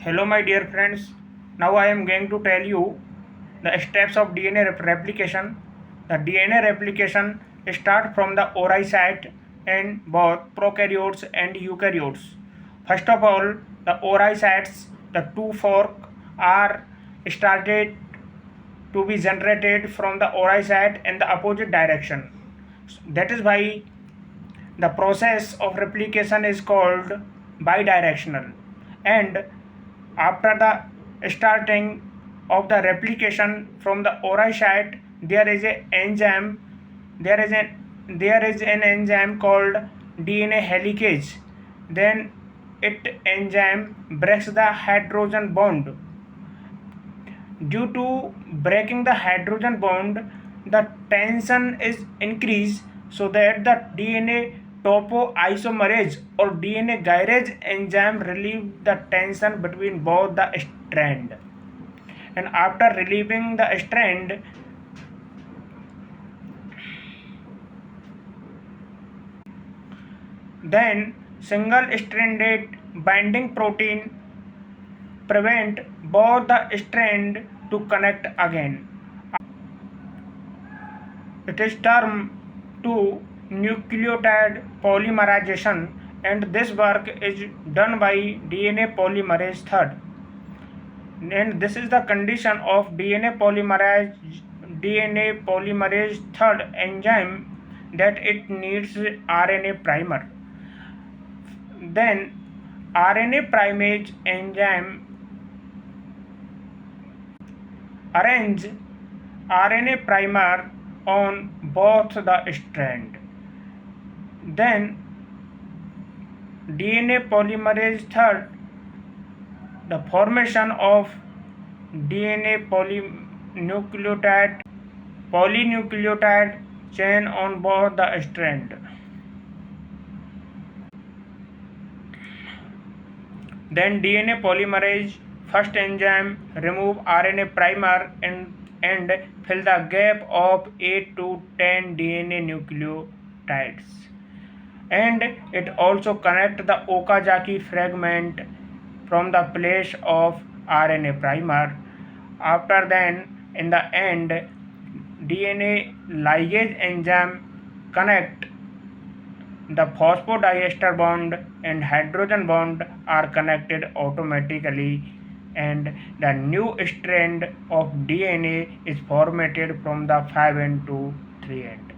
Hello my dear friends, now I am going to tell you the steps of DNA replication. The DNA replication starts from the oocyte in both prokaryotes and eukaryotes. First of all, the oocytes, the two fork are started to be generated from the oocyte in the opposite direction. That is why the process of replication is called bidirectional, and after the starting of the replication from the oocyte, there is an enzyme called DNA helicase. Then it enzyme breaks the hydrogen bond. Due to breaking the hydrogen bond, the tension is increased, so that the DNA topoisomerase or DNA gyrase enzyme relieve the tension between both the strand. And after relieving the strand, then single-stranded binding protein prevent both the strand to connect again. It is termed to nucleotide polymerization, and this work is done by DNA polymerase III. And this is the condition of DNA polymerase III enzyme, that it needs RNA primer. Then RNA primase enzyme arrange RNA primer on both the strand. Then DNA polymerase III, the formation of DNA polynucleotide chain on both the strand. Then DNA polymerase first enzyme remove RNA primer and fill the gap of 8 to 10 DNA nucleotides. And it also connect the Okazaki fragment from the place of RNA primer. After then, in the end, DNA ligase enzyme connect the phosphodiester bond and hydrogen bond are connected automatically, and the new strand of DNA is formatted from the 5' to 3'.